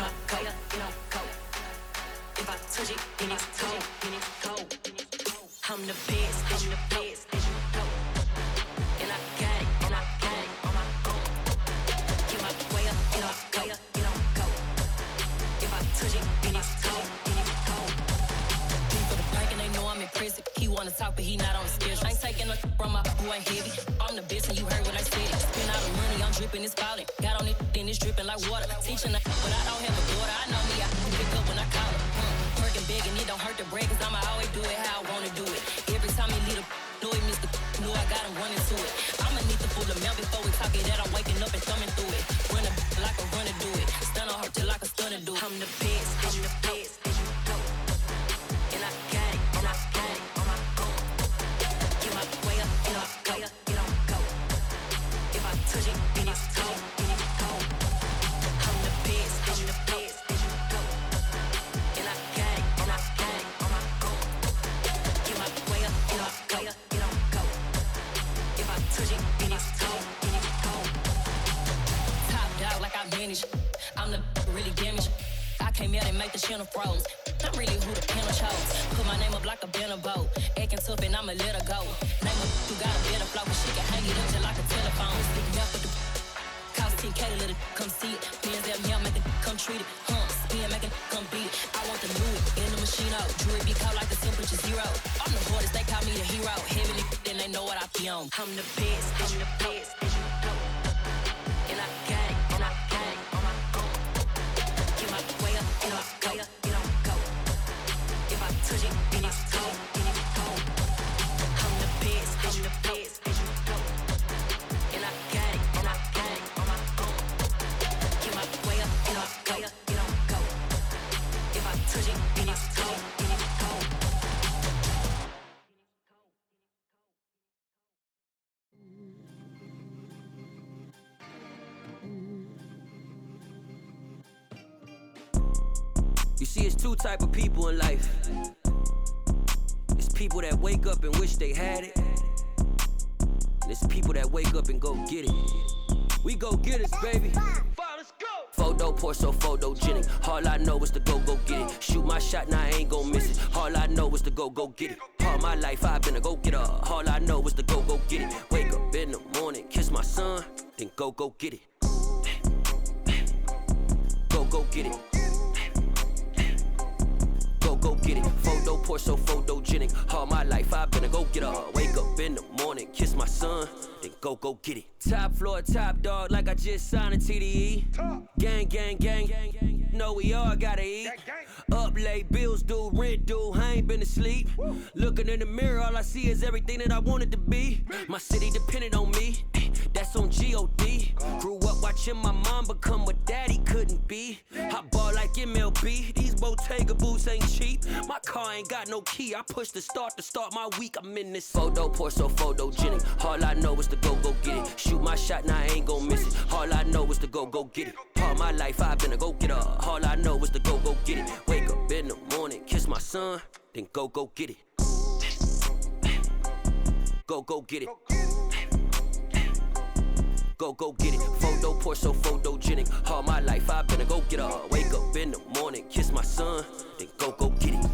my coat, coat. If I touch it, then it's cold, I'm the best, as you know. And I got it, on my own. Get my way up, coat, If I touch it, then it's cold, for the prank and they know I'm in prison. He wanna talk, but he not on the schedule. I ain't taking a from my boy heavy. I'm the best and you heard what I said. Spend all the money, I'm dripping, it's falling. Got on it, then it's dripping like water. Teaching the but I don't have a daughter. I know me, I can pick up when I call her. Working big and it don't hurt to break, cause I'ma always do it how I wanna do it. Every time he lead a know he missed the know I got him running to it. I'ma need the full amount before we talk it that I'm waking up and thumbing through it. Run a like a runner do it. Stun on her till like a stunner do it. I'm the best, as you know. And I got it, on my own. Get my way up, coat, If I touch it, then it's cold, I'm the best, as you know. And I got it, on my own. Get my way up, coat, If I touch it, then it's cold, Top dog like I manage. I'm the really damaged. I came out and make the channel froze. I'm really who the panel chose. Put my name up like a banner boat. Acting tough and I'ma let her go. Name up who got a better flow, but she can hang it up just like a telephone. Sticking out for the cost 10K to let it come see it. Pins that me, I make it come treat it. Spin, make it come beat it. I want the new in the machine out. Jewelry be cold like the temperature zero. I'm the hardest, they call me the hero. Heavenly, then they know what I be on. I'm the best, as you know. And I got it, on my own. Get my way up, coat, If I touch it, then it's cold, I'm the best, as you know. And I got it, on my own. Get my way up, coat, If I touch it, then it's cold, You see, it's two type of people in life. It's people that wake up and wish they had it. And it's people that wake up and go get it. We go get it, baby. Let's go. Photo pour so photogenic. All I know is to go get it. Shoot my shot, now I ain't gon' miss it. All I know is to go get it. All my life I've been a go-getter. All I know is to go get it. Wake up in the morning, kiss my son, then go get it. Go get it. Go get it. Photo pour so photogenic. All my life I've been a go-getter. Wake up in the morning, kiss my son, then go get it. Top floor, top dog, like I just signed a TDE. Gang. Know we all gotta eat. Up late, bills due, rent due, I ain't been asleep. Looking in the mirror, all I see is everything that I wanted to be. My city depended on me, that's on G.O.D. Grew up watching my mom become what daddy couldn't be. I ball like MLB, these Bottega boots ain't cheap. My car ain't got no key, I push the start to start my week. I'm in this photo pour so photogenic. All I know is to go get it. Shoot my shot, now I ain't gon' miss it. All I know is to go get it. All my life I've been a go-getter. All I know is to go get it. Wake up in the morning, kiss my son, then go get it. Go get it. Go get it. Photo pour so photogenic. All my life I've been a go-getter. Wake up in the morning, kiss my son, then go get it.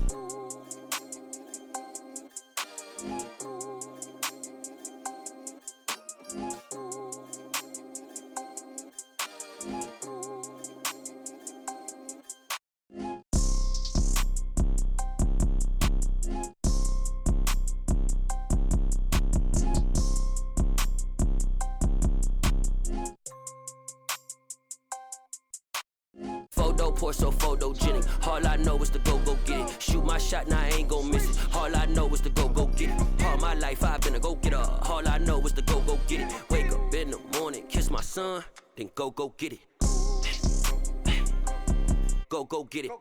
Photo pour so photogenic. All I know is to go get it. Shoot my shot, now I ain't gon' miss it. All I know is to go get it. All my life I've been a go-getter. All I know is to go get it. Wake up in the morning, kiss my son, then go get it. Go get it.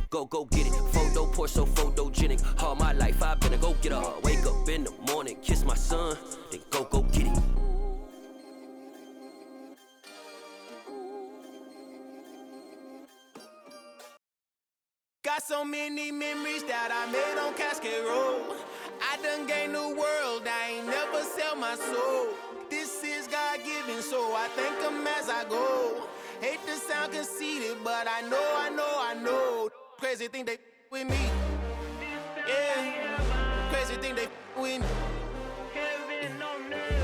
Go get it. Photo pour so photogenic. All my life I've been a go-getter. Wake up in the morning, kiss my son, then go get it. Got so many memories that I made on Cascade Road. I done gained the world, I ain't never sell my soul. This is God-given, so I thank him as I go. Hate to sound conceited, but I know. Crazy thing they with me. Yeah, crazy thing they with me.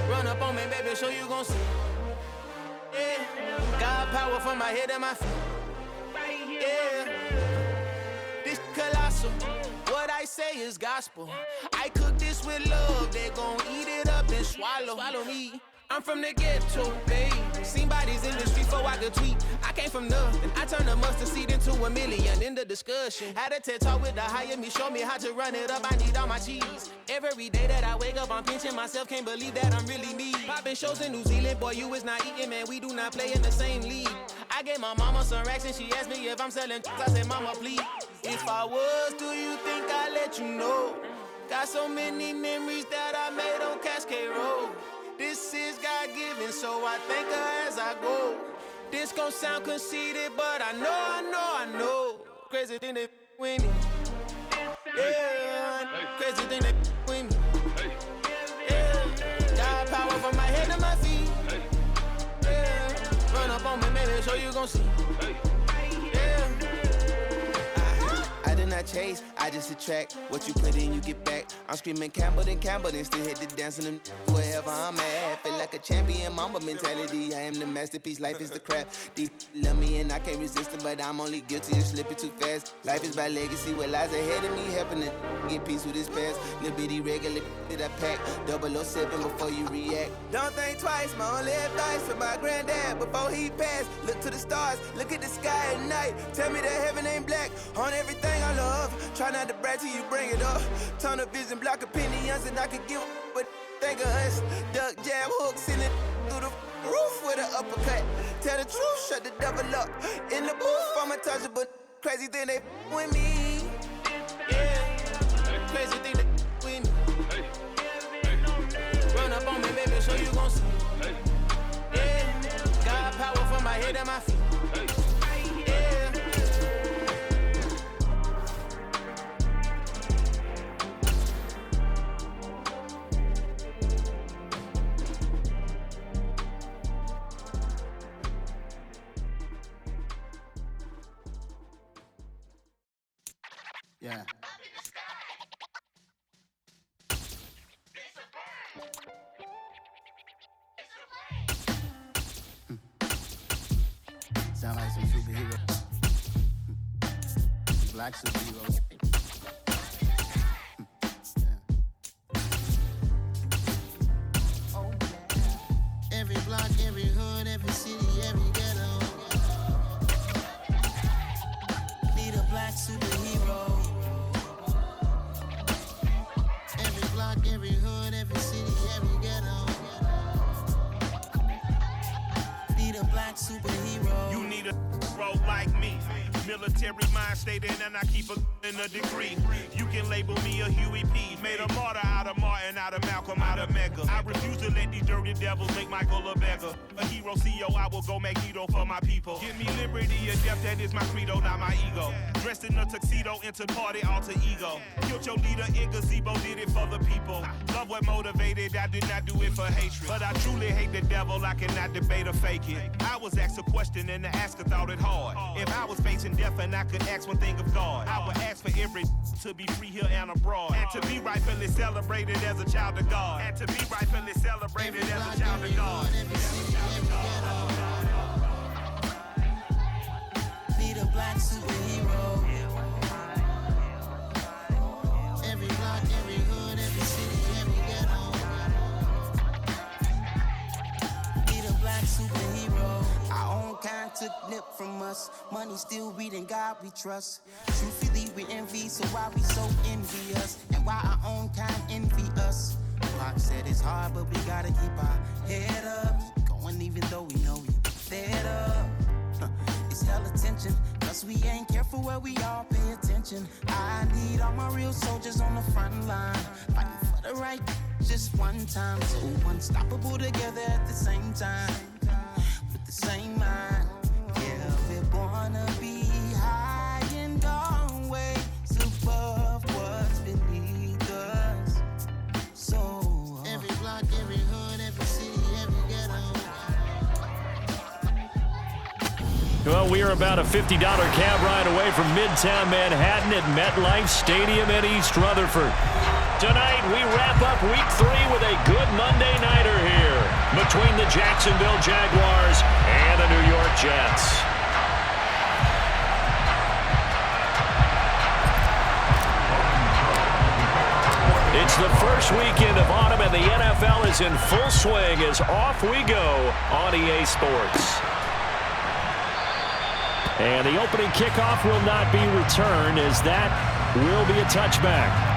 Run up on me, baby, show you gon' see. Yeah, God power from my head and my feet. Yeah, this colossal. What I say is gospel. I cook this with love, they gon' eat it up and swallow me. I'm from the ghetto, babe. Seen bodies in the street before I could tweet. I came from nothing. I turned a mustard seed into $1 million in the discussion. Had a TED talk with the higher me, show me how to run it up. I need all my cheese. Every day that I wake up, I'm pinching myself. Can't believe that I'm really me. Popping shows in New Zealand, boy, you is not eating, man. We do not play in the same league. I gave my mama some racks and she asked me if I'm selling. I said, mama, please. If I was, do you think I'd let you know? Got so many memories that I made on Cascade Road. This is God-given, so I thank her as I go. This gon' sound conceited, but I know. Crazy thing they with me. Yeah, crazy thing they with me. Yeah, God power from my head to my feet. Yeah, run up on me, maybe so you gon' see. Yeah. I did not chase, I just attract. What you put in, you get back. I'm screaming Campbell, then still hit the dancing and wherever I'm at. Feel like a champion, mamba mentality. I am the masterpiece, life is the crap. These love me and I can't resist it, but I'm only guilty of slipping too fast. Life is by legacy, what lies ahead of me, helping to get peace with this past. Little bitty regular that I pack, 007 before you react. Don't think twice, my only advice for my granddad before he passed. Look to the stars, look at the sky at night. Tell me that heaven ain't black on everything I love. Try not to brag till you bring it up. Tunnel vision, block opinions, and I could give but think of us. Duck, jab, hook, send it through the roof with an uppercut. Tell the truth, shut the double up. In the booth, I'm untouchable. Crazy thing they with me. Yeah, crazy thing they with me. Run up on me, baby, so you gon' see. Yeah, God power from my head and my feet. Yeah. Sound like some superhero. Black superheroes. Oh, yeah. Every block, every hood, every city, every ghetto. Need a black superhero. Every block, every hood, every city, every ghetto. Need a black superhero. You need a bro like me. Military mind stated, and I keep in a degree. You can label me a Huey P. Made a martyr out of Martin, out of Malcolm, out of Mega. I refuse to let these dirty devils make Michael a beggar. A hero CEO, I will go Magneto for my people. Give me liberty or death, that is my credo, not my ego. Dressed in a tuxedo, into party, alter ego. Killed your leader in gazebo, did it for the people. Love what motivated, I did not do it for hatred. But I truly hate the devil, I cannot debate or fake it. I was asked a question and the asker thought it hard. If I was facing death and I could ask one thing of God, I would ask for every to be free here and abroad. And to be rightfully celebrated as a child of God. And to be rightfully celebrated as a child of God. Need a black superhero. Every block, every hood, every city, every ghetto. Need a black superhero. Our own kind took nip from us. Money still reading God we trust. Truthfully we envy, so why we so envious? And why our own kind envy us? Pac said it's hard, but we gotta keep our head up. Going even though we know we fed up. It's hell attention, cause we ain't careful where we all pay attention. I need all my real soldiers on the front line, fighting for the right just one time. So unstoppable together at the same time, with the same mind. Yeah, we're born to be high and always above what's beneath us. So every block, every hood, every city, every ghetto. Well, we are about a $50 cab ride away from Midtown Manhattan at MetLife Stadium in East Rutherford. Tonight, we wrap up Week 3 with a good Monday nighter here between the Jacksonville Jaguars and the New York Jets. It's the first weekend of autumn, and the NFL is in full swing as off we go on EA Sports. And the opening kickoff will not be returned, as that will be a touchback.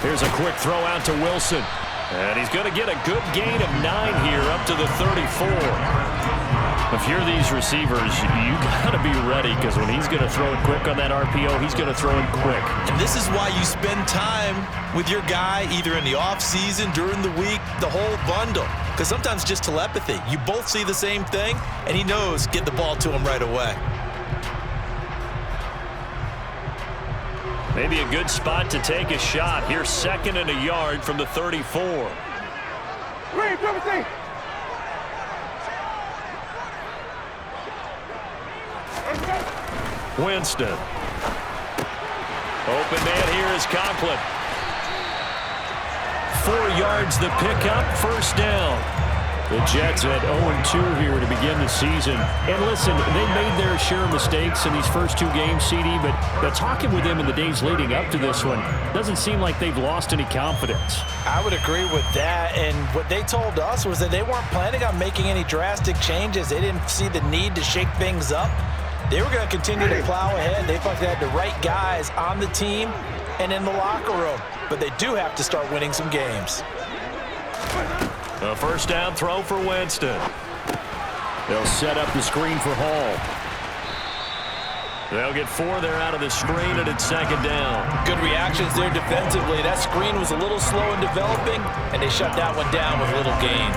Here's a quick throw out to Wilson. And he's going to get a good gain of 9 here up to the 34. If you're these receivers, you got to be ready, because when he's going to throw it quick on that RPO, he's going to throw it quick. And this is why you spend time with your guy either in the offseason, during the week, the whole bundle. Because sometimes just telepathy. You both see the same thing, and he knows get the ball to him right away. Maybe a good spot to take a shot. Here's 2nd and a yard from the 34. Winston. Open man here is Conklin. 4 yards the pickup, first down. The Jets at 0-2 here to begin the season. And listen, they made their share of mistakes in these first 2 games, CD, but talking with them in the days leading up to this one, doesn't seem like they've lost any confidence. I would agree with that, and what they told us was that they weren't planning on making any drastic changes. They didn't see the need to shake things up. They were going to continue to plow ahead. They felt they had the right guys on the team and in the locker room, but they do have to start winning some games. A first down throw for Winston. They'll set up the screen for Hall. They'll get 4 there out of the screen, and it's 2nd down. Good reactions there defensively. That screen was a little slow in developing, and they shut that one down with little gain.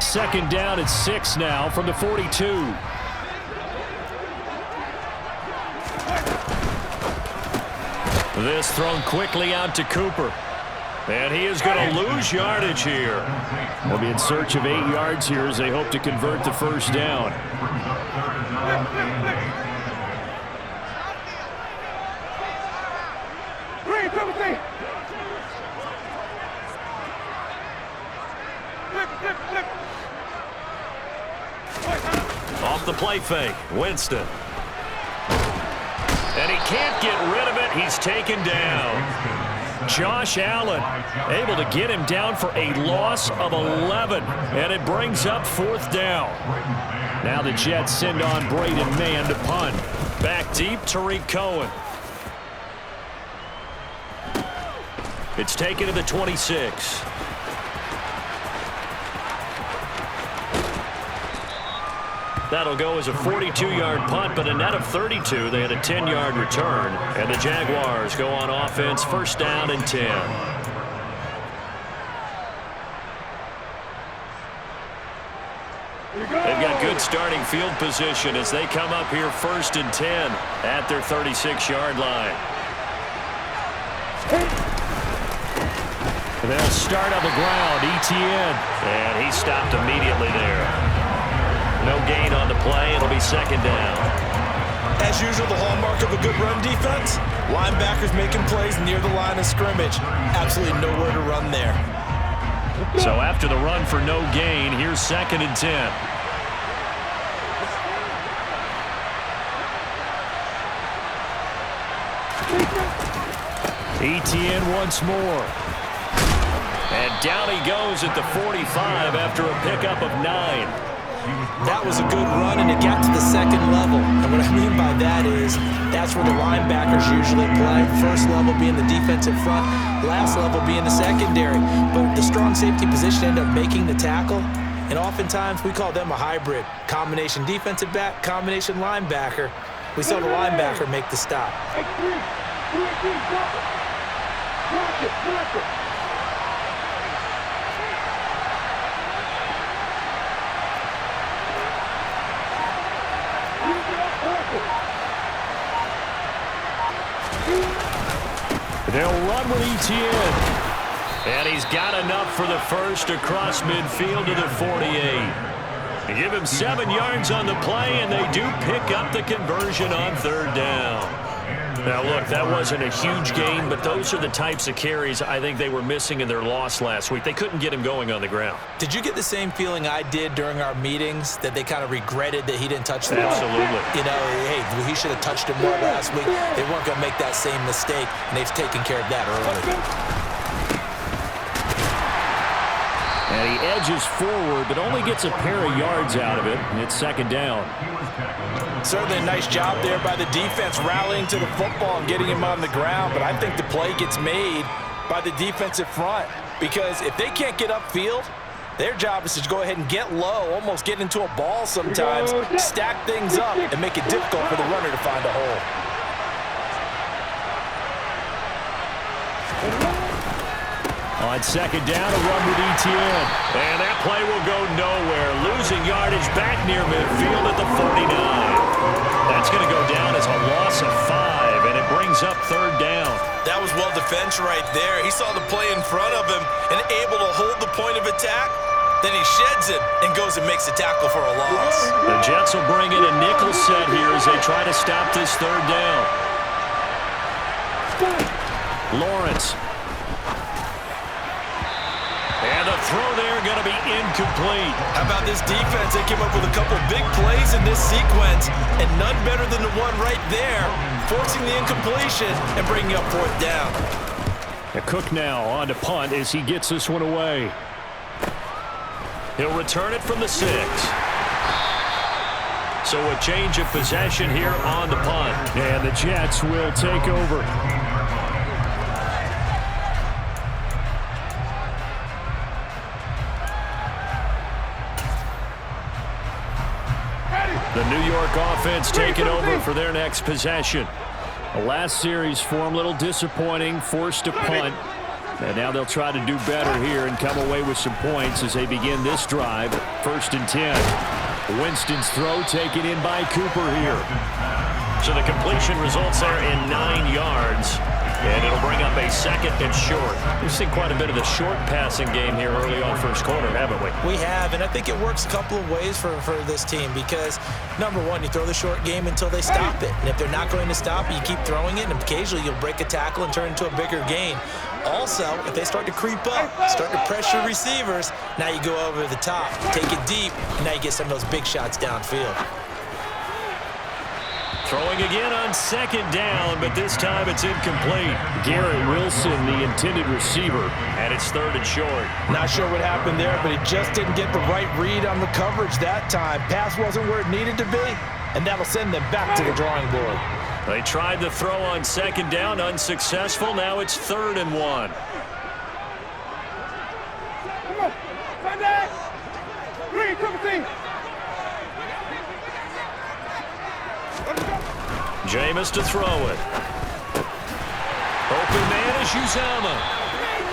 Second down at 6 now from the 42. This thrown quickly out to Cooper. And he is going to lose yardage here. They'll be in search of 8 yards here as they hope to convert the first down. Off the play fake, Winston. And he can't get rid of it. He's taken down. Josh Allen able to get him down for a loss of 11. And it brings up 4th down. Now the Jets send on Braden Mann to punt. Back deep, Tariq Cohen. It's taken to the 26. That'll go as a 42-yard punt, but a net of 32. They had a 10-yard return, and the Jaguars go on offense, first down and 10. They've got good starting field position as they come up here 1st and 10 at their 36-yard line. They'll start on the ground, Etienne, and he stopped immediately there. No gain on the play. It'll be 2nd down. As usual, the hallmark of a good run defense, linebackers making plays near the line of scrimmage. Absolutely nowhere to run there. So after the run for no gain, here's 2nd and 10. Etienne once more. And down he goes at the 45 after a pickup of 9. That was a good run, and it got to the 2nd level. And what I mean by that is that's where the linebackers usually play. First level being the defensive front, last level being the secondary. But the strong safety position ended up making the tackle, and oftentimes we call them a hybrid. Combination defensive back, combination linebacker. We saw the linebacker make the stop. They'll run with ETN. And he's got enough for the first across midfield to the 48. They give him 7 yards on the play, and they do pick up the conversion on 3rd down. Now, look, that wasn't a huge gain, but those are the types of carries I think they were missing in their loss last week. They couldn't get him going on the ground. Did you get the same feeling I did during our meetings, that they kind of regretted that he didn't touch the ball? Absolutely. You know, hey, he should have touched it more last week. They weren't going to make that same mistake, and they've taken care of that early. And he edges forward, but only gets a pair of yards out of it. And it's 2nd down. Certainly a nice job there by the defense rallying to the football and getting him on the ground. But I think the play gets made by the defensive front, because if they can't get upfield, their job is to go ahead and get low, almost get into a ball sometimes, stack things up, and make it difficult for the runner to find a hole. On 2nd down, a run with ETN. And that play will go nowhere. Losing yardage back near midfield at the 49. That's going to go down as a loss of 5, and it brings up 3rd down. That was well defense right there. He saw the play in front of him and able to hold the point of attack. Then he sheds it and goes and makes a tackle for a loss. The Jets will bring in a nickel set here as they try to stop this 3rd down. Lawrence. And the throw there going to be incomplete. How about this defense? They came up with a couple big plays in this sequence, and none better than the one right there, forcing the incompletion and bringing up 4th down. Cook now on to punt as he gets this one away. He'll return it from the 6. So a change of possession here on the punt. And the Jets will take over. The New York offense taking over for their next possession. The last series for them, a little disappointing, forced to punt. And now they'll try to do better here and come away with some points as they begin this drive. 1st and 10. Winston's throw taken in by Cooper here. So the completion results there in 9 yards. And it'll bring up a 2nd and short. We've seen quite a bit of the short passing game here early on 1st quarter, haven't we? We have, and I think it works a couple of ways for this team because, number one, you throw the short game until they stop it. And if they're not going to stop it, you keep throwing it, and occasionally you'll break a tackle and turn into a bigger gain. Also, if they start to creep up, start to pressure receivers, now you go over the top, take it deep, and now you get some of those big shots downfield. Throwing again on 2nd down, but this time it's incomplete. Garrett Wilson, the intended receiver, and it's 3rd and short. Not sure what happened there, but he just didn't get the right read on the coverage that time. Pass wasn't where it needed to be, and that'll send them back to the drawing board. They tried the throw on 2nd down, unsuccessful. Now it's 3rd and 1. Jameis to throw it. Open man is Uzomah.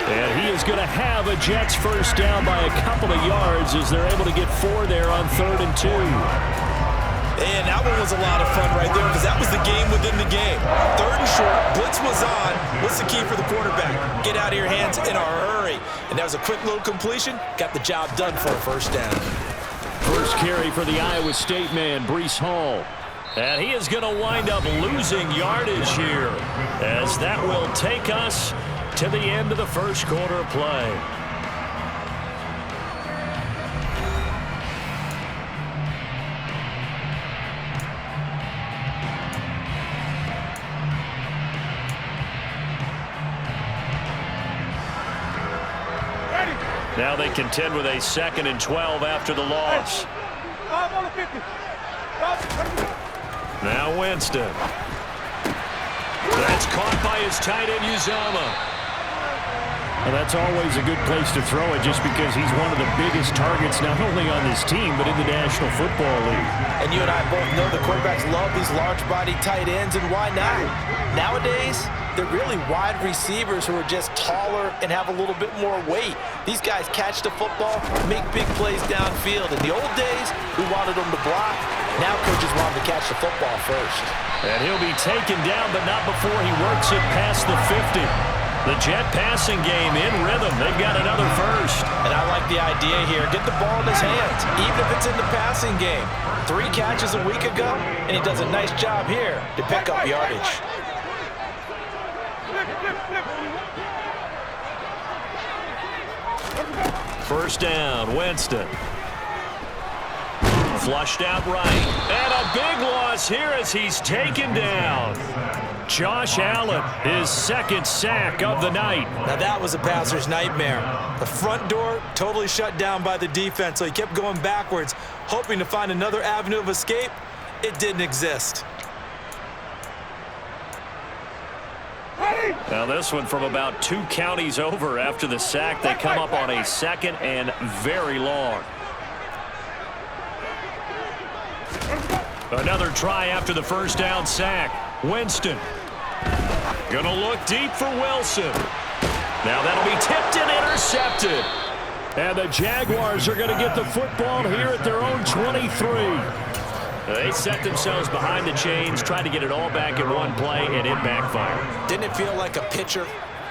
And he is going to have a Jets 1st down by a couple of yards as they're able to get 4 there on 3rd and 2. And that one was a lot of fun right there because that was the game within the game. 3rd and short, blitz was on. What's the key for the quarterback? Get out of your hands in a hurry. And that was a quick little completion. Got the job done for a 1st down. First carry for the Iowa State man, Breece Hall. And he is going to wind up losing yardage here as that will take us to the end of the 1st quarter of play. Now they contend with a 2nd and 12 after the loss. Now Winston. That's caught by his tight end, Uzomah. Well, that's always a good place to throw it just because he's one of the biggest targets not only on this team but in the National Football League. And you and I both know the quarterbacks love these large-body tight ends, and why not? Nowadays, they're really wide receivers who are just taller and have a little bit more weight. These guys catch the football, make big plays downfield. In the old days, we wanted them to block. Now coaches want them to catch the football first. And he'll be taken down, but not before he works it past the 50. The Jet passing game in rhythm. They've got another first. And I like the idea here. Get the ball in his hands, even if it's in the passing game. 3 catches a week ago, and he does a nice job here to pick up yardage. First down, Winston. Flushed out right. And a big loss here as he's taken down. Josh Allen, his second sack of the night. Now that was a passer's nightmare. The front door totally shut down by the defense, so he kept going backwards, hoping to find another avenue of escape. It didn't exist. Now this one from about 2 counties over after the sack. They come up on a second and very long. Another try after the first down sack. Winston. Gonna look deep for Wilson. Now that'll be tipped and intercepted. And the Jaguars are gonna get the football here at their own 23. They set themselves behind the chains, tried to get it all back in one play, and it backfired. Didn't it feel like a pitcher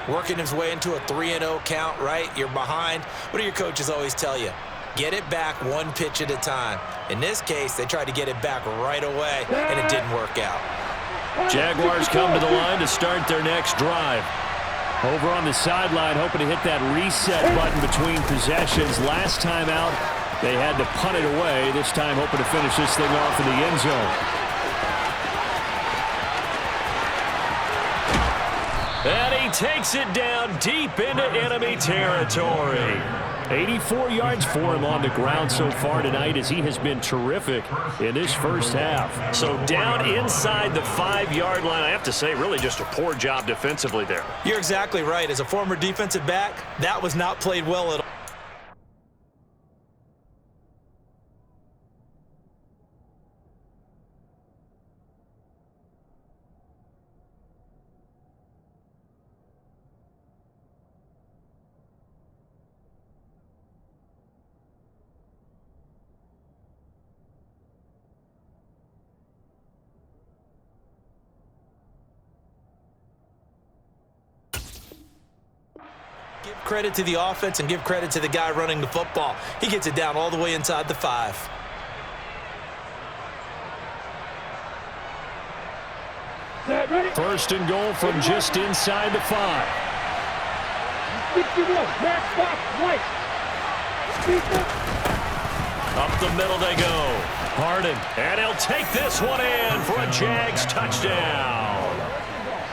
working his way into a 3-0 count, right? You're behind. What do your coaches always tell you? Get it back 1 pitch at a time. In this case, they tried to get it back right away, and it didn't work out. Jaguars come to the line to start their next drive. Over on the sideline, hoping to hit that reset button between possessions. Last time out, they had to punt it away. This time hoping to finish this thing off in the end zone. And he takes it down deep into enemy territory. 84 yards for him on the ground so far tonight as he has been terrific in this first half. So down inside the 5-yard line, I have to say, really just a poor job defensively there. You're exactly right. As a former defensive back, that was not played well at all. Give credit to the offense and give credit to the guy running the football. He gets it down all the way inside the 5. First and goal from just inside the 5. Up the middle they go. Harden, and he'll take this one in for a Jags touchdown.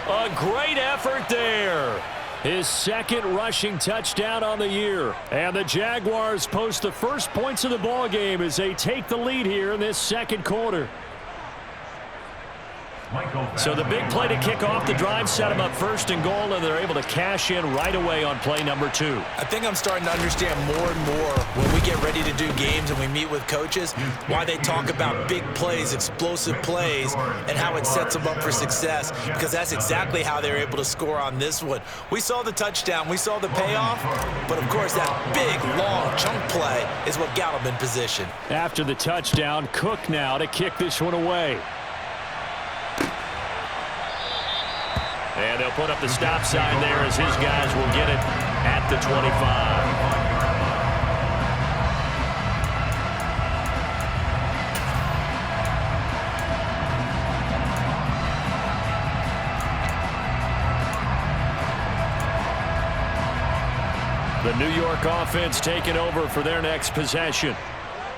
A great effort there. His second rushing touchdown on the year. And the Jaguars post the first points of the ball game as they take the lead here in this second quarter. So the big play to kick off the drive set them up first and goal, and they're able to cash in right away on play number 2. I think I'm starting to understand more and more when we get ready to do games and we meet with coaches why they talk about big plays, explosive plays, and how it sets them up for success, because that's exactly how they're able to score on this one. We saw the touchdown, we saw the payoff, but of course that big, long chunk play is what got them in position. After the touchdown, Cook now to kick this one away. And they'll put up the stop sign there as his guys will get it at the 25. The New York offense taking over for their next possession.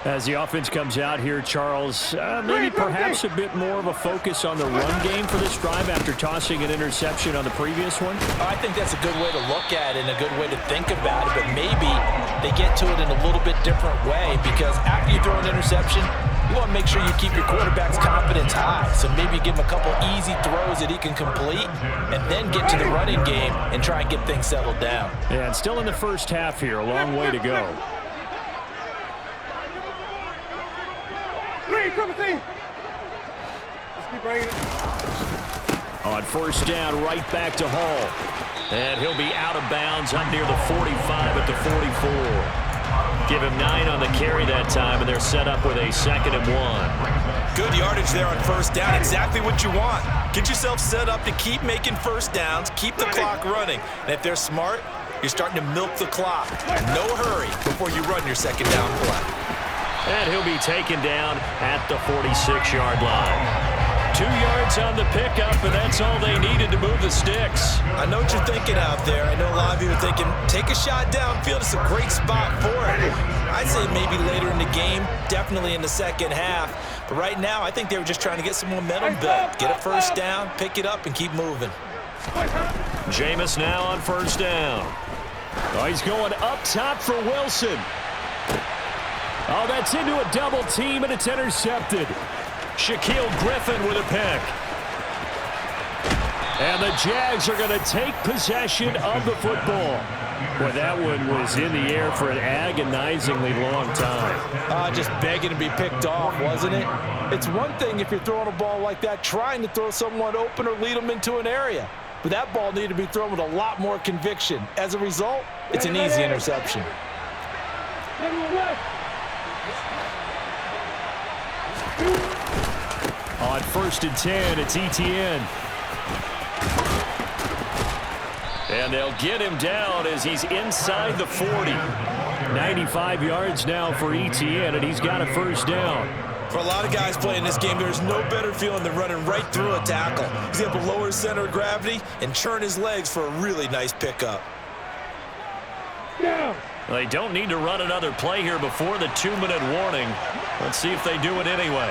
As the offense comes out here, Charles, maybe perhaps a bit more of a focus on the run game for this drive after tossing an interception on the previous one? I think that's a good way to look at it and a good way to think about it, but maybe they get to it in a little bit different way, because after you throw an interception, You want to make sure you keep your quarterback's confidence high. So maybe give him a couple easy throws that he can complete and then get to the running game and try and get things settled down. Yeah, and still in the first half here. A long way to go. On first down, right back to Hall. And he'll be out of bounds up near the 45 at the 44. Give him 9 on the carry that time, and they're set up with a 2nd and 1. Good yardage there on first down. Exactly what you want. Get yourself set up to keep making first downs, keep the clock running. And if they're smart, you're starting to milk the clock. No hurry before you run your 2nd down play. And he'll be taken down at the 46-yard line. 2 yards on the pickup, and that's all they needed to move the sticks. I know what you're thinking out there. I know a lot of you are thinking, take a shot downfield. It's a great spot for it. I'd say maybe later in the game, definitely in the second half. But right now, I think they were just trying to get some momentum built. Get a first down, pick it up, and keep moving. Jameis now on first down. Oh, he's going up top for Wilson. Oh, that's into a double team, and it's intercepted. Shaquille Griffin with a pick. And the Jags are going to take possession of the football. Boy, that one was in the air for an agonizingly long time. Just begging to be picked off, wasn't it? It's one thing if you're throwing a ball like that, trying to throw someone open or lead them into an area. But that ball needed to be thrown with a lot more conviction. As a result, it's an easy interception. On 1st and 10, it's Etienne. And they'll get him down as he's inside the 40. 95 yards now for Etienne, and he's got a first down. For a lot of guys playing this game, there's no better feeling than running right through a tackle. He's able to lower his center of gravity and churn his legs for a really nice pickup. Well, they don't need to run another play here before the 2-minute warning. Let's see if they do it anyway.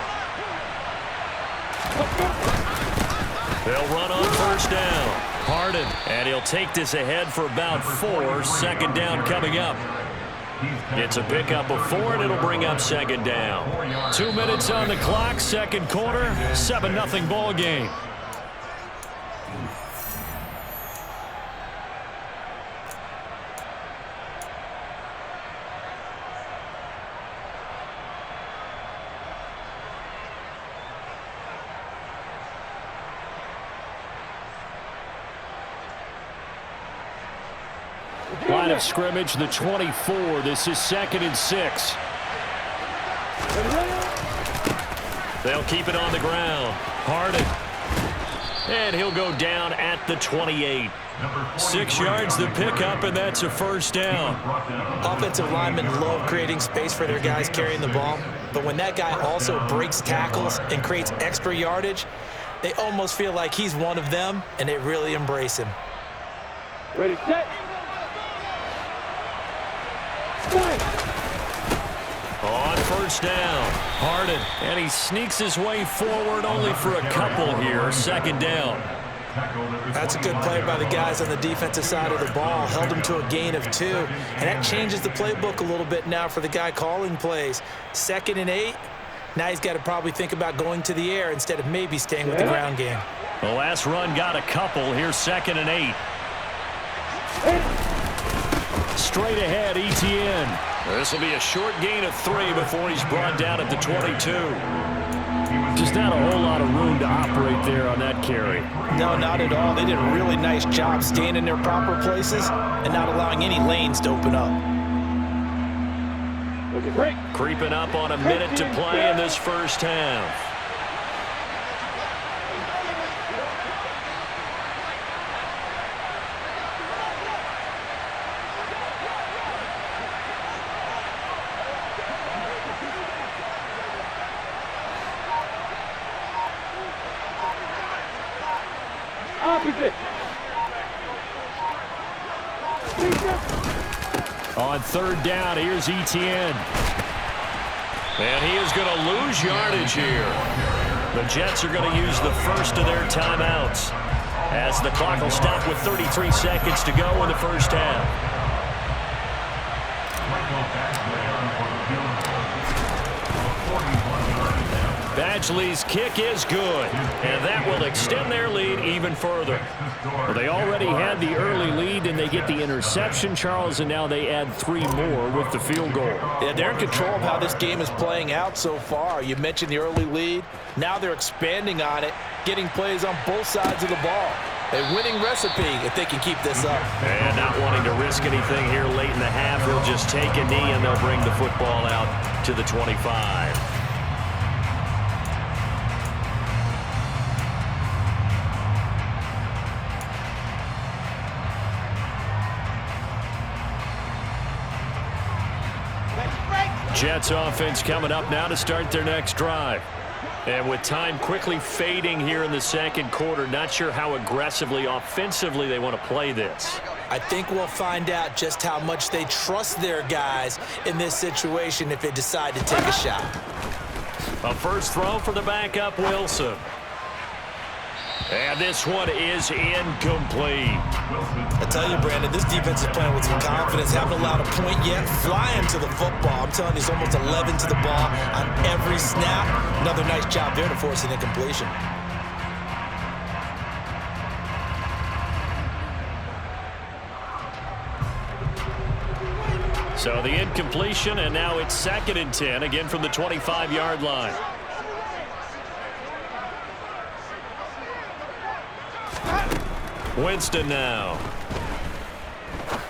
They'll run on first down. Harden, and he'll take this ahead for about 4. 2nd down coming up. It's a pickup of 4, and it'll bring up 2nd down. 2 minutes on the clock, 2nd quarter, 7-0 ball game. Line of scrimmage, the 24. This is 2nd and 6. They'll keep it on the ground. Harden. And he'll go down at the 28. 6 yards the pickup, and that's a first down. Offensive linemen love creating space for their guys carrying the ball. But when that guy also breaks tackles and creates extra yardage, they almost feel like he's one of them, and they really embrace him. Ready, set. On first down, Harden, and he sneaks his way forward only for a couple here. 2nd down. That's a good play by the guys on the defensive side of the ball. Held him to a gain of 2, and that changes the playbook a little bit now for the guy calling plays. 2nd and 8. Now he's got to probably think about going to the air instead of maybe staying with the ground game. The last run got a couple. Here's 2nd and 8. Straight ahead, Etienne. This will be a short gain of 3 before he's brought down at the 22. Just not a whole lot of room to operate there on that carry. No, not at all. They did a really nice job staying in their proper places and not allowing any lanes to open up. Creeping up on a minute to play in this first half. On 3rd down, here's Etienne. And he is going to lose yardage here. The Jets are going to use the first of their timeouts as the clock will stop with 33 seconds to go in the first half. Badgley's kick is good, and that will extend their lead even further. Well, they already had the early lead, and they get the interception, Charles, and now they add 3 more with the field goal. Yeah, they're in control of how this game is playing out so far. You mentioned the early lead. Now they're expanding on it, getting plays on both sides of the ball. A winning recipe if they can keep this up. And not wanting to risk anything here late in the half, he'll just take a knee, and they'll bring the football out to the 25. Jets offense coming up now to start their next drive. And with time quickly fading here in the second quarter, not sure how aggressively, offensively they want to play this. I think we'll find out just how much they trust their guys in this situation if they decide to take a shot. A first throw for the backup Wilson. And this one is incomplete. I tell you, Brandon, this defense is playing with some confidence. Haven't allowed a point yet. Flying to the football. I'm telling you, it's almost 11 to the ball on every snap. Another nice job there to force an incompletion. So the incompletion, and now it's 2nd and 10, again from the 25-yard line. Winston now.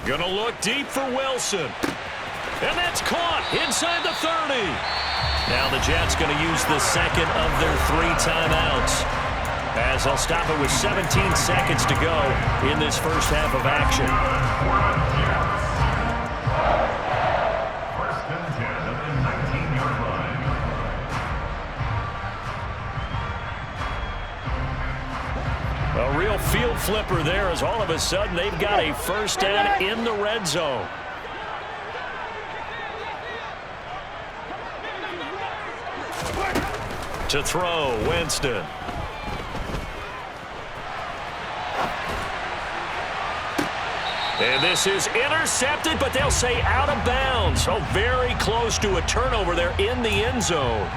Gonna look deep for Wilson. And that's caught inside the 30. Now the Jets gonna use the second of their 3 timeouts, as they'll stop it with 17 seconds to go in this first half of action. First and 10 at the 19-yard line. A real field flipper there, as all of a sudden they've got a first down in the red zone. To throw, Winston. And this is intercepted, but they'll say out of bounds. So very close to a turnover there in the end zone.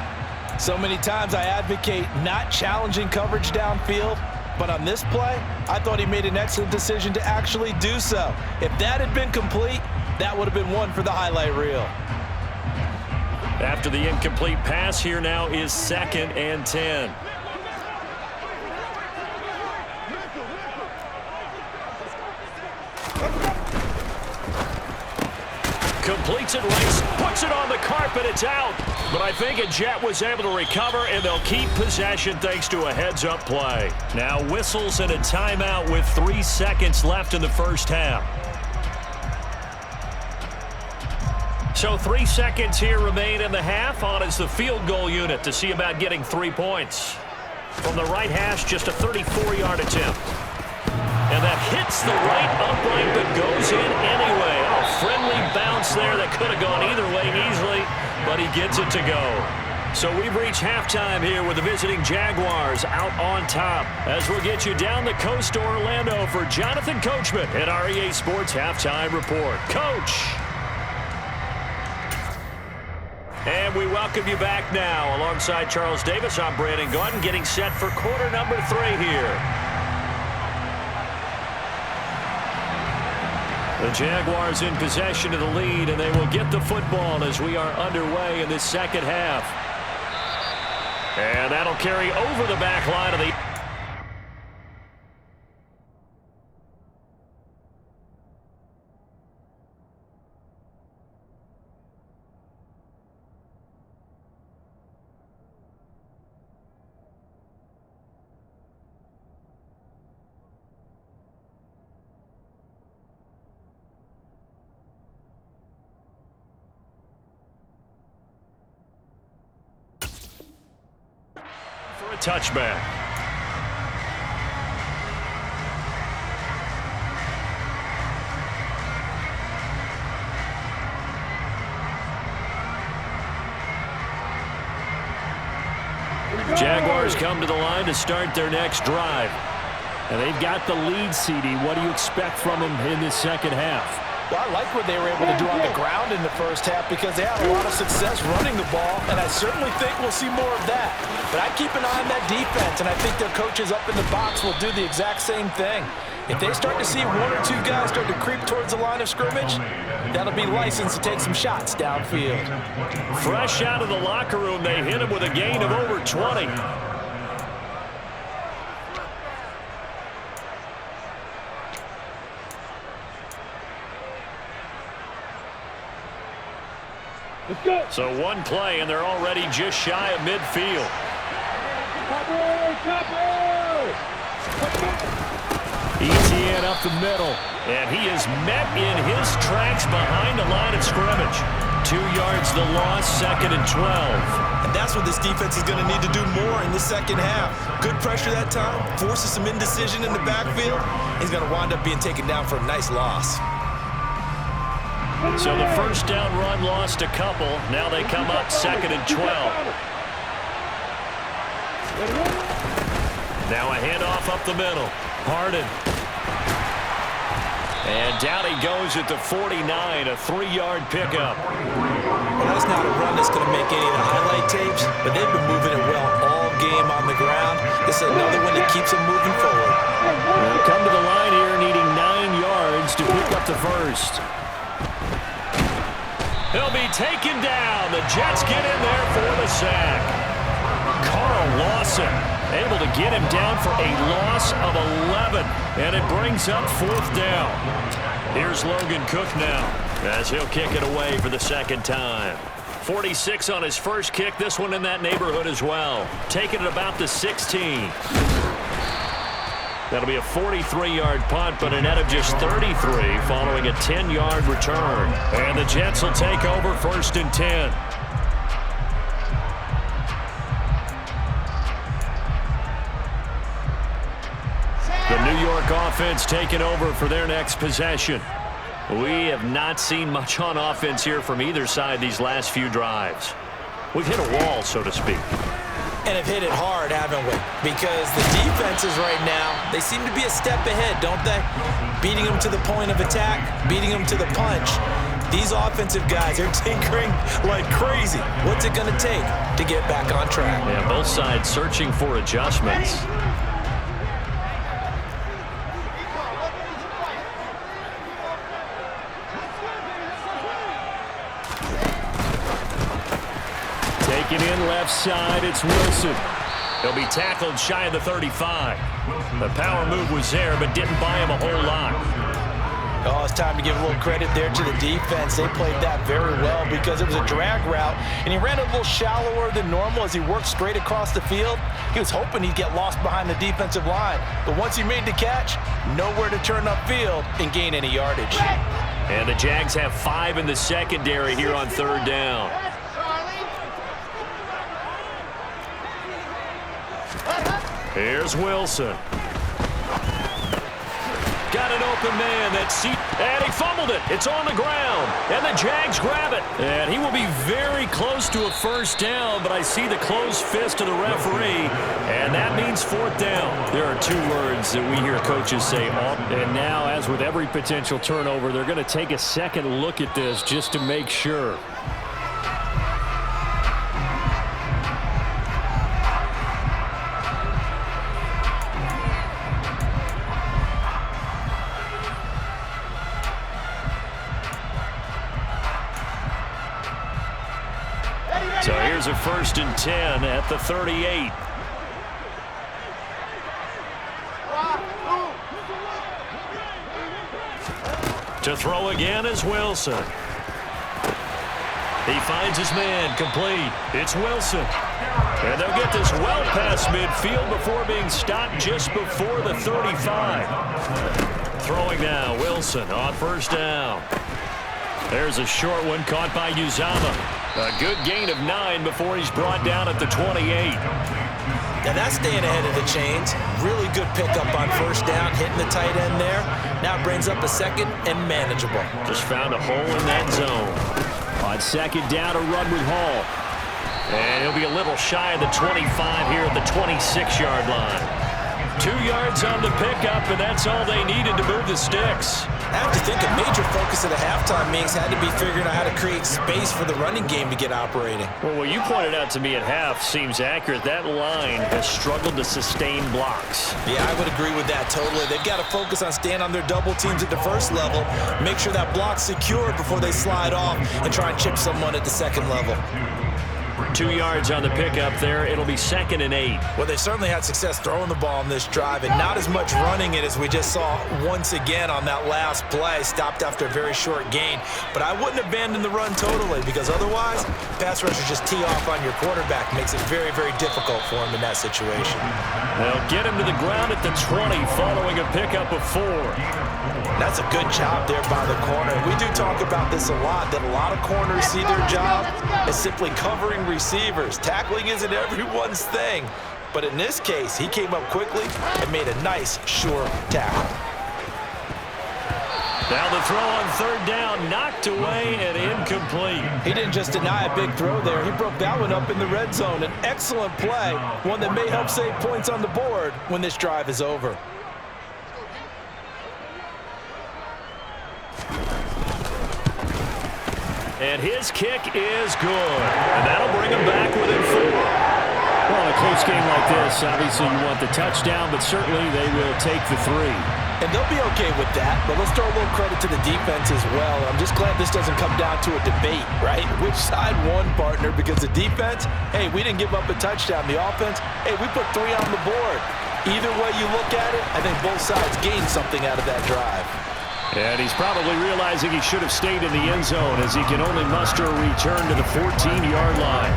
So many times I advocate not challenging coverage downfield, but on this play, I thought he made an excellent decision to actually do so. If that had been complete, that would have been one for the highlight reel. After the incomplete pass, here now is 2nd and 10. Completes it right, puts it on the carpet, it's out. But I think a Jet was able to recover, and they'll keep possession thanks to a heads-up play. Now whistles and a timeout with 3 seconds left in the first half. So 3 seconds here remain in the half. On is the field goal unit to see about getting 3 points. From the right hash, just a 34-yard attempt. And that hits the right upright, but goes in anyway. A friendly bounce there that could have gone either way easily, but he gets it to go. So we've reached halftime here with the visiting Jaguars out on top. As we'll get you down the coast to Orlando for Jonathan Coachman at our EA Sports Halftime Report. Coach! And we welcome you back now. Alongside Charles Davis, I'm Brandon Gaudin, getting set for quarter number 3 here. The Jaguars in possession of the lead, and they will get the football as we are underway in this second half. And that'll carry over the back line of the... for a touchback. Jaguars come to the line to start their next drive. And they've got the lead, CD. What do you expect from them in this second half? Well, I like what they were able to do on the ground in the first half because they had a lot of success running the ball, and I certainly think we'll see more of that. But I keep an eye on that defense, and I think their coaches up in the box will do the exact same thing. If they start to see one or two guys start to creep towards the line of scrimmage, that'll be licensed to take some shots downfield. Fresh out of the locker room, they hit him with a gain of over 20. So one play, and they're already just shy of midfield. ETN up the middle, and he is met in his tracks behind the line of scrimmage. 2 yards the loss, 2nd and 12. And that's what this defense is going to need to do more in the second half. Good pressure that time, forces some indecision in the backfield. He's going to wind up being taken down for a nice loss. So the first down run lost a couple. Now they come up 2nd and 12. Now a handoff up the middle. Harden. And down he goes at the 49, a 3-yard pickup. Well, that's not a run that's going to make any of the highlight tapes, but they've been moving it well all game on the ground. This is another one that keeps them moving forward. They'll come to the line here needing 9 yards to pick up the first. He'll be taken down. The Jets get in there for the sack. Carl Lawson able to get him down for a loss of 11, and it brings up 4th down. Here's Logan Cook now as he'll kick it away for the second time. 46 on his first kick, this one in that neighborhood as well. Taking it about the 16. That'll be a 43-yard punt, but a net of just 33 following a 10-yard return. And the Jets will take over 1st and 10. The New York offense taking over for their next possession. We have not seen much on offense here from either side these last few drives. We've hit a wall, so to speak. And have hit it hard, haven't we? Because the defenses right now, they seem to be a step ahead, don't they? Beating them to the point of attack, beating them to the punch. These offensive guys are tinkering like crazy. What's it going to take to get back on track? Yeah, both sides searching for adjustments. Taking in left side, it's Wilson. He'll be tackled shy of the 35. The power move was there, but didn't buy him a whole lot. Oh, it's time to give a little credit there to the defense. They played that very well because it was a drag route, and he ran a little shallower than normal as he worked straight across the field. He was hoping he'd get lost behind the defensive line, but once he made the catch, nowhere to turn upfield and gain any yardage. And the Jags have 5 in the secondary here on 3rd down. Here's Wilson. Got an open man. And he fumbled it. It's on the ground. And the Jags grab it. And he will be very close to a first down, but I see the closed fist of the referee, and that means 4th down. There are 2 words that we hear coaches say. And now, as with every potential turnover, they're going to take a second look at this just to make sure. So here's a 1st and 10 at the 38. To throw again is Wilson. He finds his man, complete. It's Wilson. And they'll get this well past midfield before being stopped just before the 35. Throwing now, Wilson on 1st down. There's a short one caught by Uzama. A good gain of 9 before he's brought down at the 28. Now that's staying ahead of the chains. Really good pickup on 1st down, hitting the tight end there. Now it brings up a 2nd and manageable. Just found a hole in that zone. On 2nd down, a run with Hall. And he'll be a little shy of the 25 here at the 26-yard line. 2 yards on the pickup, and that's all they needed to move the sticks. I have to think a major focus of the halftime meetings had to be figuring out how to create space for the running game to get operating. Well, what you pointed out to me at half seems accurate. That line has struggled to sustain blocks. Yeah, I would agree with that totally. They've got to focus on staying on their double teams at the first level, make sure that block's secure before they slide off, and try and chip someone at the second level. 2 yards on the pickup there. It'll be 2nd and 8. Well, they certainly had success throwing the ball on this drive, and not as much running it as we just saw once again on that last play. Stopped after a very short gain. But I wouldn't abandon the run totally, because otherwise, pass rushers just tee off on your quarterback. Makes it very, very difficult for him in that situation. They'll get him to the ground at the 20 following a pickup of 4. That's a good job there by the corner. We do talk about this a lot, that a lot of corners see their job as simply covering receivers. Tackling isn't everyone's thing. But in this case, he came up quickly and made a nice, sure tackle. Now the throw on 3rd down, knocked away and incomplete. He didn't just deny a big throw there. He broke that one up in the red zone. An excellent play, one that may help save points on the board when this drive is over. And his kick is good. And that'll bring him back within 4. Well, in a close game like this, obviously you want the touchdown, but certainly they will take the 3. And they'll be okay with that, but let's throw a little credit to the defense as well. I'm just glad this doesn't come down to a debate, right? Which side won, partner? Because the defense, hey, we didn't give up a touchdown. The offense, hey, we put 3 on the board. Either way you look at it, I think both sides gained something out of that drive. And he's probably realizing he should have stayed in the end zone as he can only muster a return to the 14-yard line.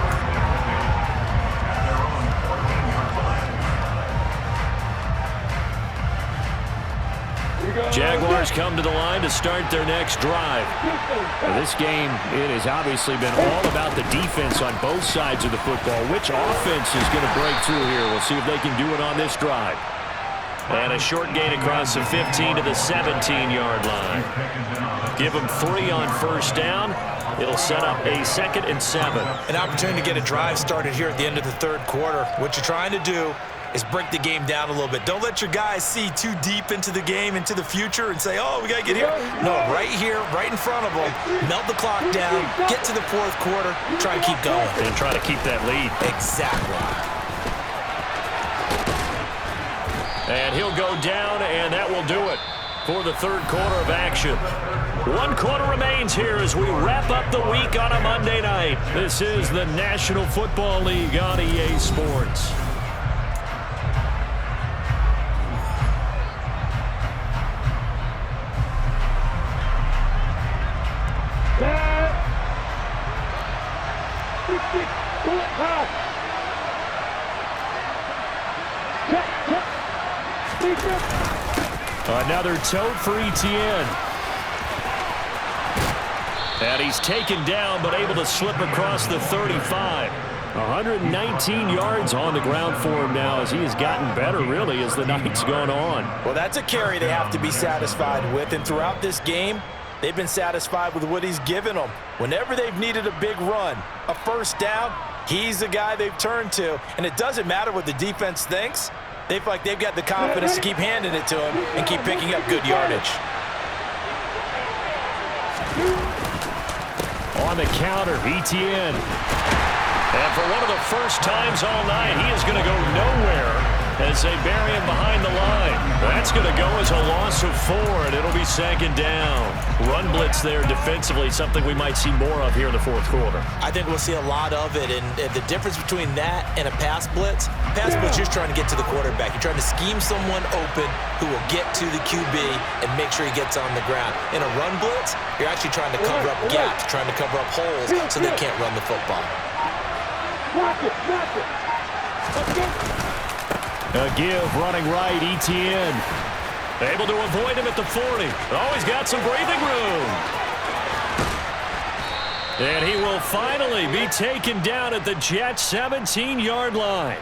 Jaguars come to the line to start their next drive. Now, this game, it has obviously been all about the defense on both sides of the football. Which offense is going to break through here? We'll see if they can do it on this drive. And a short gain across the 15 to the 17-yard line. Give them 3 on 1st down. It'll set up a 2nd and 7. An opportunity to get a drive started here at the end of the 3rd quarter. What you're trying to do is break the game down a little bit. Don't let your guys see too deep into the game, into the future, and say, oh, we got to get here. No, right here, right in front of them. Melt the clock down, get to the 4th quarter, try and keep going. And try to keep that lead. Exactly. And he'll go down, and that will do it for the 3rd quarter of action. 1 quarter remains here as we wrap up the week on a Monday night. This is the National Football League on EA Sports. Another tote for Etienne. And he's taken down, but able to slip across the 35. 119 yards on the ground for him now as he has gotten better, really, as the night's gone on. Well, that's a carry they have to be satisfied with, and throughout this game, they've been satisfied with what he's given them. Whenever they've needed a big run, a 1st down, he's the guy they've turned to, and it doesn't matter what the defense thinks. They feel like they've got the confidence to keep handing it to him and keep picking up good yardage. On the counter, Etienne. And for one of the first times all night, he is going to go nowhere as they bury him behind the line. That's going to go as a loss of 4, and it'll be 2nd down. Run blitz there defensively, something we might see more of here in the 4th quarter. I think we'll see a lot of it, and the difference between that and a pass blitz, you're just trying to get to the quarterback. You're trying to scheme someone open who will get to the QB and make sure he gets on the ground. In a run blitz, you're actually trying to cover up gaps, trying to cover up holes so they can't run the football. A give running right, Etienne. Able to avoid him at the 40. Oh, he's got some breathing room. And he will finally be taken down at the Jets' 17-yard line.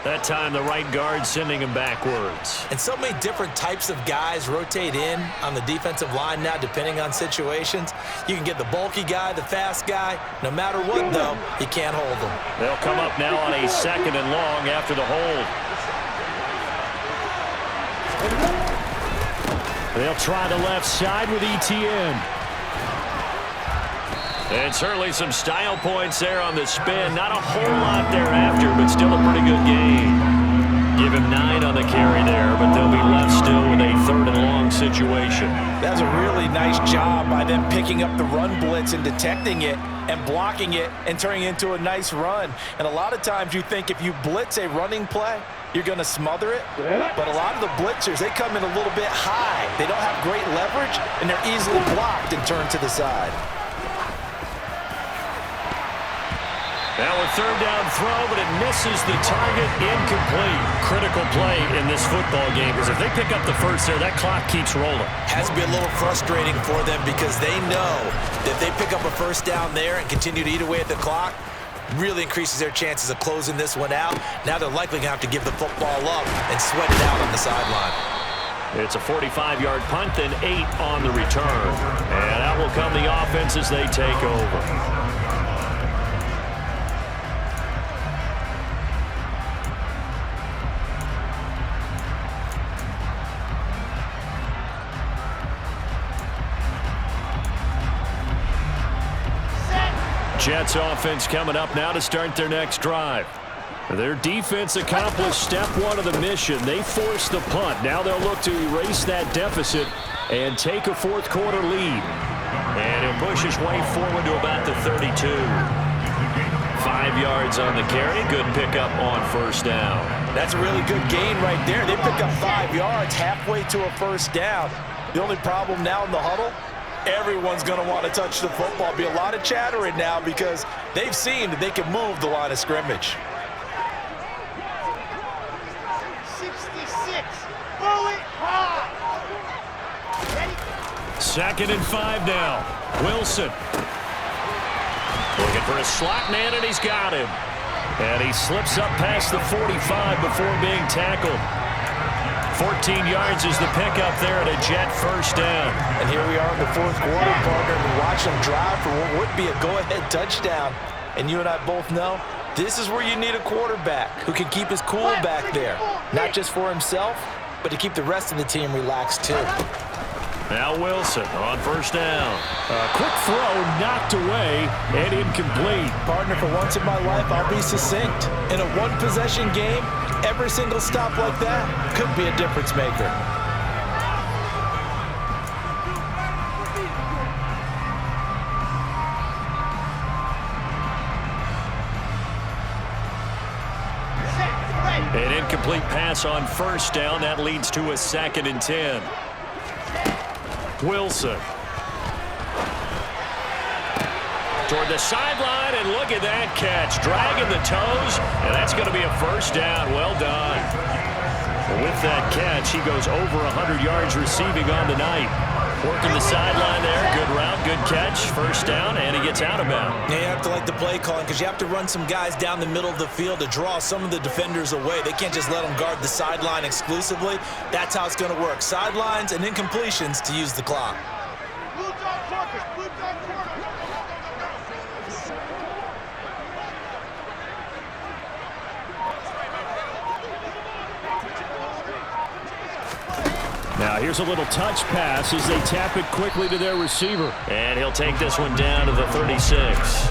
That time the right guard sending him backwards. And so many different types of guys rotate in on the defensive line now, depending on situations. You can get the bulky guy, the fast guy. No matter what, though, you can't hold them. They'll come up now on a 2nd and long after the hold. They'll try the left side with ETN. And certainly some style points there on the spin. Not a whole lot thereafter, but still a pretty good game. Give him 9 on the carry there, but they'll be left still with a 3rd and long situation. That's a really nice job by them picking up the run blitz and detecting it and blocking it and turning it into a nice run. And a lot of times you think if you blitz a running play, you're going to smother it. But a lot of the blitzers, they come in a little bit high. They don't have great leverage, and they're easily blocked and turned to the side. Now a 3rd down throw, but it misses the target, incomplete. Critical play in this football game, because if they pick up the first there, that clock keeps rolling. Has to be a little frustrating for them because they know that they pick up a first down there and continue to eat away at the clock, really increases their chances of closing this one out. Now they're likely going to have to give the football up and sweat it out on the sideline. It's a 45-yard punt, then 8 on the return. And out will come the offense as they take over. Jets offense coming up now to start their next drive. Their defense accomplished step 1 of the mission. They forced the punt. Now they'll look to erase that deficit and take a 4th quarter lead. And he'll push his way forward to about the 32. 5 yards on the carry. Good pickup on 1st down. That's a really good gain right there. They pick up 5 yards halfway to a 1st down. The only problem now in the huddle, everyone's going to want to touch the football. Be a lot of chattering now because they've seen that they can move the line of scrimmage. 66. Bullet high. 2nd and 5 now. Wilson. Looking for a slot man, and he's got him. And he slips up past the 45 before being tackled. 14 yards is the pickup there at a Jet 1st down. And here we are in the 4th quarter, partner. We watch them drive for what would be a go-ahead touchdown. And you and I both know this is where you need a quarterback who can keep his cool back there. Not just for himself, but to keep the rest of the team relaxed too. Now Wilson on 1st down. A quick throw knocked away and incomplete. Partner, for once in my life, I'll be succinct. In a 1-possession game, every single stop like that could be a difference maker. An incomplete pass on 1st down. That leads to a 2nd and 10. Wilson. Toward the sideline, and look at that catch. Dragging the toes, and that's going to be a 1st down. Well done. With that catch, he goes over 100 yards receiving on the night. Working the sideline there. Good route, good catch. 1st down, and he gets out of bounds. Yeah, you have to like the play calling because you have to run some guys down the middle of the field to draw some of the defenders away. They can't just let them guard the sideline exclusively. That's how it's going to work. Sidelines and incompletions to use the clock. Blue dog corner. Blue dog corner. Now here's a little touch pass as they tap it quickly to their receiver. And he'll take this one down to the 36.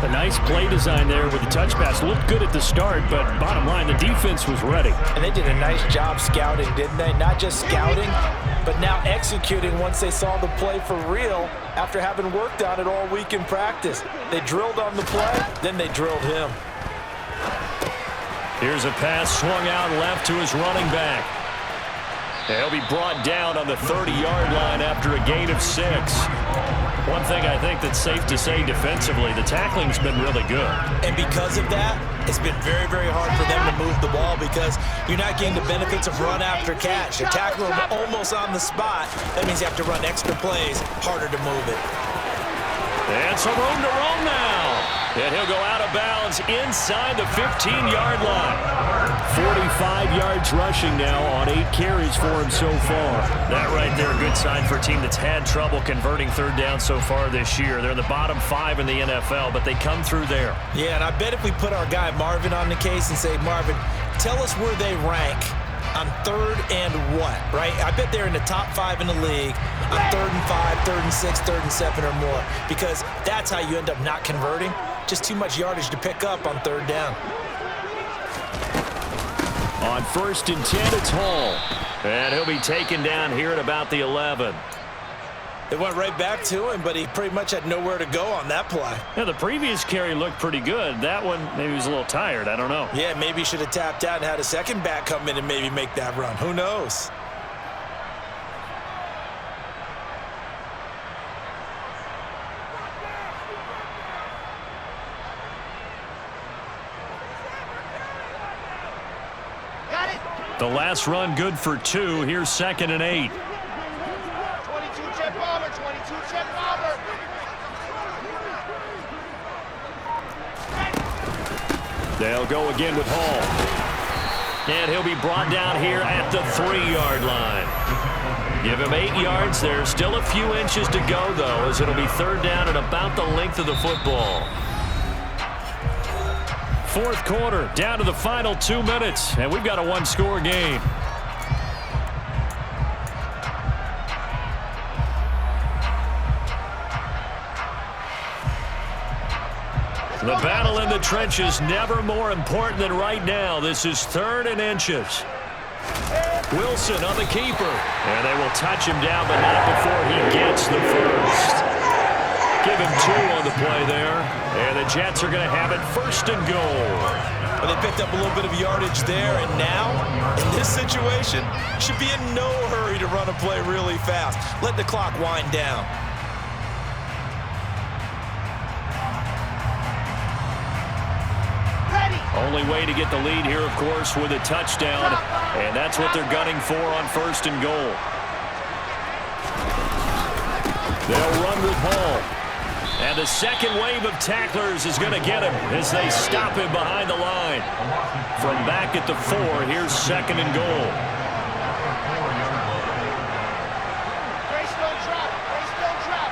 A nice play design there with the touch pass. Looked good at the start, but bottom line, the defense was ready. And they did a nice job scouting, didn't they? Not just scouting, but now executing once they saw the play for real after having worked on it all week in practice. They drilled on the play, then they drilled him. Here's a pass swung out left to his running back. He'll be brought down on the 30-yard line after a gain of 6. One thing I think that's safe to say defensively, the tackling's been really good. And because of that, it's been very, very hard for them to move the ball because you're not getting the benefits of run after catch. You're tackling them almost on the spot. That means you have to run extra plays, harder to move it. And some room to roam now. And he'll go out of bounds inside the 15-yard line. 45 yards rushing now on 8 carries for him so far. That right there, a good sign for a team that's had trouble converting 3rd down so far this year. They're in the bottom 5 in the NFL, but they come through there. Yeah, and I bet if we put our guy Marvin on the case and say, Marvin, tell us where they rank on 3rd and what, right? I bet they're in the top 5 in the league on 3rd and 5, 3rd and 6, 3rd and 7 or more, because that's how you end up not converting. Just too much yardage to pick up on 3rd down. On 1st and 10, it's Hall. And he'll be taken down here at about the 11. It went right back to him, but he pretty much had nowhere to go on that play. Yeah, the previous carry looked pretty good. That one, maybe he was a little tired. I don't know. Yeah, maybe he should have tapped out and had a second back come in and maybe make that run. Who knows? The last run good for 2. Here's 2nd and 8. 22 check bomber, 22 check bomber. They'll go again with Hall. And he'll be brought down here at the 3-yard line. Give him 8 yards. There's still a few inches to go, though, as it'll be 3rd down at about the length of the football. 4th quarter, down to the final 2 minutes, and we've got a 1-score game. The battle in the trenches, never more important than right now. This is 3rd and inches. Wilson on the keeper, and they will touch him down, but not before he gets the first. Give him 2 on the play there, and the Jets are going to have it 1st and goal. Well, they picked up a little bit of yardage there, and now, in this situation, should be in no hurry to run a play really fast. Let the clock wind down. Only way to get the lead here, of course, with a touchdown, and that's what they're gunning for on 1st and goal. They'll run with Hall. And the second wave of tacklers is going to get him as they stop him behind the line. From back at the 4, here's 2nd and goal. Brace, don't drop. Brace, don't drop.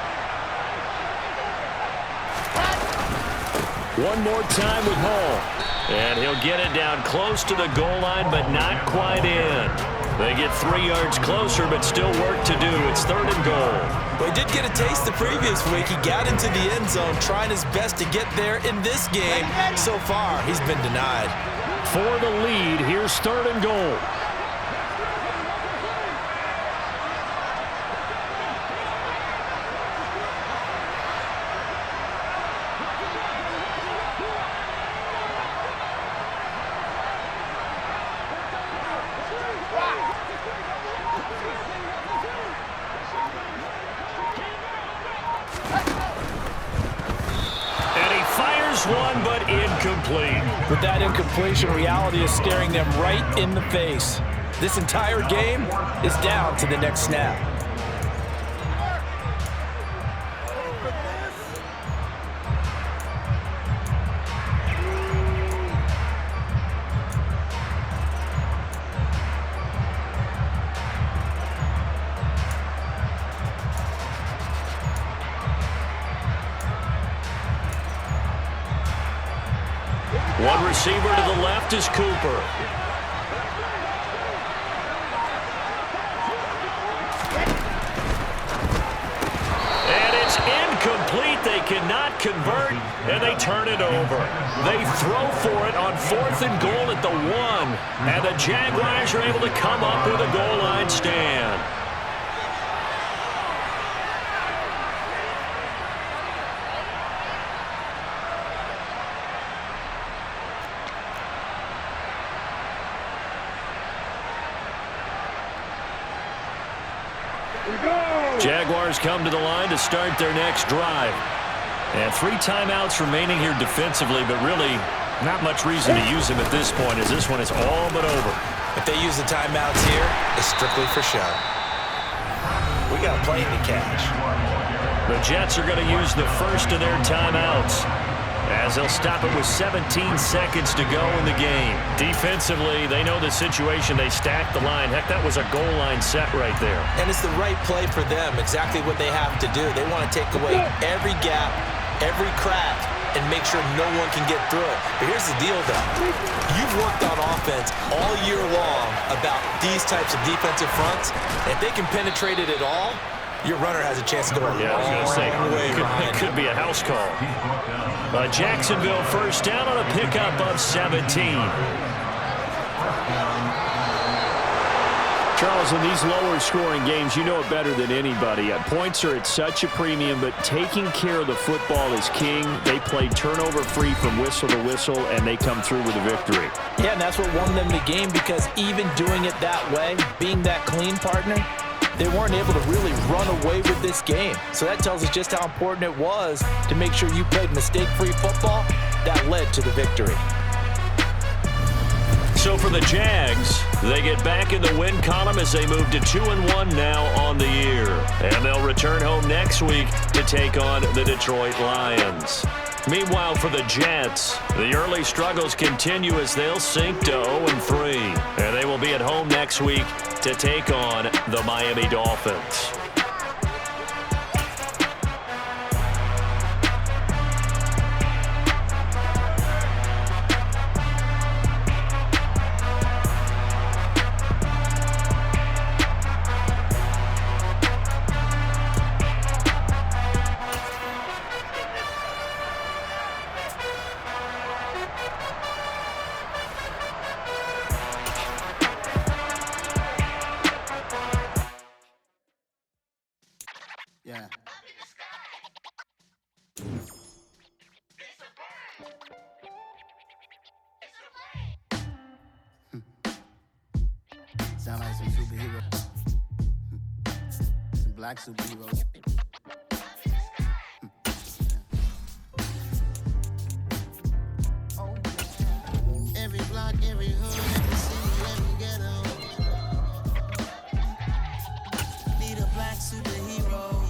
One more time with Hall. And he'll get it down close to the goal line, but not quite in. They get 3 yards closer, but still work to do. It's 3rd and goal. Well, he did get a taste the previous week. He got into the end zone, trying his best to get there in this game. So far, he's been denied. For the lead, here's 3rd and goal. One, but incomplete. With that incompletion, reality is staring them right in the face. This entire game is down to the next snap. One receiver to the left is Cooper. And it's incomplete. They cannot convert, and they turn it over. They throw for it on 4th and goal at the 1, and the Jaguars are able to come up with a goal line stand. Jaguars come to the line to start their next drive. And 3 timeouts remaining here defensively, but really not much reason to use them at this point, as this one is all but over. If they use the timeouts here, it's strictly for show. We got a plane to catch. The Jets are going to use the first of their timeouts, as they'll stop it with 17 seconds to go in the game. Defensively, they know the situation. They stack the line. Heck, that was a goal line set right there. And it's the right play for them, exactly what they have to do. They want to take away every gap, every crack, and make sure no one can get through it. But here's the deal, though. You've worked on offense all year long about these types of defensive fronts. If they can penetrate it at all, your runner has a chance to go a long way behind. It could be a house call. Jacksonville first down on a pickup of 17. Charles, in these lower-scoring games, you know it better than anybody. Points are at such a premium, but taking care of the football is king. They play turnover-free from whistle to whistle, and they come through with a victory. Yeah, and that's what won them the game, because even doing it that way, being that clean partner, they weren't able to really run away with this game. So that tells us just how important it was to make sure you played mistake-free football. That led to the victory. So for the Jags, they get back in the win column as they move to 2-1 now on the year. And they'll return home next week to take on the Detroit Lions. Meanwhile, for the Jets, the early struggles continue as they'll sink to 0-3. And they will be at home next week to take on the Miami Dolphins. Yeah. Sound like some superheroes. Some black superheroes. Every block, every hood, every city, every ghetto. Need a black superhero.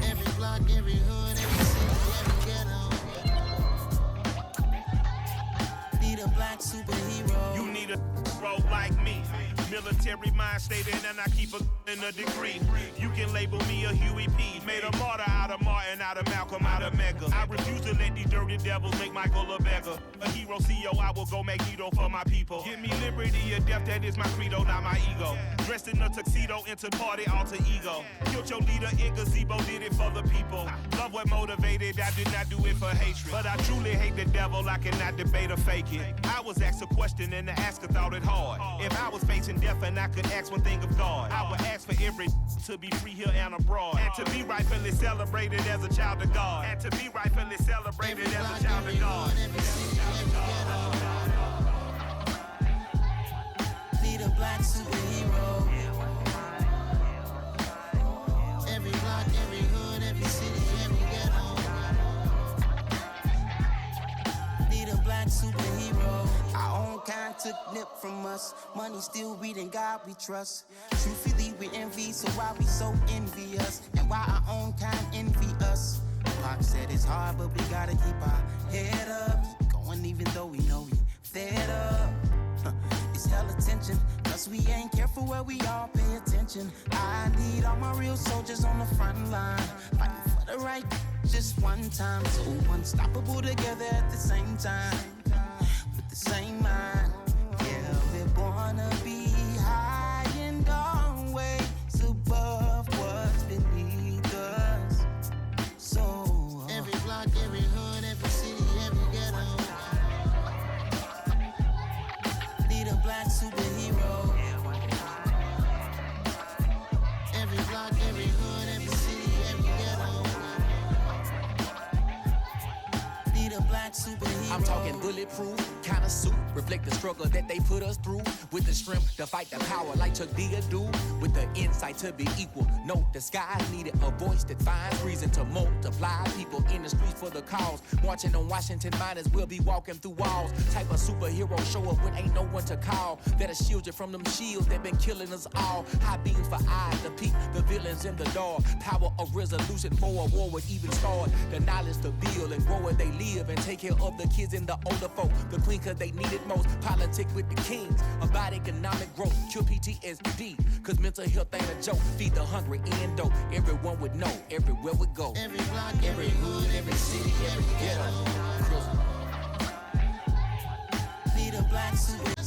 Every block, every hood, every city, every ghetto. Need a black superhero. You need a bro like me. Military mind stated, and I keep in a degree. You can label me a Huey P. Made a martyr out of Martin, out of Malcolm, out of Mega. I refuse to let these dirty devils make Michael a beggar. A hero CEO, I will go Magneto for my people. Give me liberty or death, that is my credo, not my ego. Dressed in a tuxedo, into party, alter ego. Killed your leader in gazebo, did it for the people. Love what motivated, I did not do it for hatred. But I truly hate the devil, I cannot debate or fake it. I was asked a question and the asker thought it hard. If I was facing death and I could ask one thing of God, I would ask for every to be free here and abroad, and to be rightfully celebrated as a child of God, and to be rightfully celebrated as a child of God. Need a black superhero. Every block, every hood, every city, every ghetto. Need a black superhero. Our own kind took nip from us. Money still reading God we trust. Truthfully we envy, so why we so envious? And why our own kind envy us? Pac said it's hard, but we gotta keep our head up. Keep going even though we know we fed up. It's hella tension, cause we ain't careful where we all pay attention. I need all my real soldiers on the front line, fighting for the right just one time. So unstoppable together at the same time, with the same mind. Yeah, we're born to be high and always above what's beneath us. So every block, every hood, every city, every ghetto. Need a black superhero. Every block, every hood, every city, every ghetto. Need a black superhero. I'm talking bulletproof kind of suit, reflect the struggle that they put us through, with the strength to fight the power like Chuck D do, with the insight to be equal. No disguise needed, a voice that finds reason to multiply. People in the streets for the cause, marching on Washington miners will be walking through walls. Type of superhero show up when ain't no one to call, that'll shield you from them shields that been killing us all. High beams for eyes to peek the villains in the dark. Power of resolution for a war would even start. The knowledge to build and grow where they live, and take care of the kids and the older folk. The clean cause they need it it most. Politic with the kings about economic growth. Cure PTSD, cause mental health ain't a joke. Feed the hungry and dope. Everyone would know everywhere we go. Every block, every hood, every city, every ghetto. Need a black suit.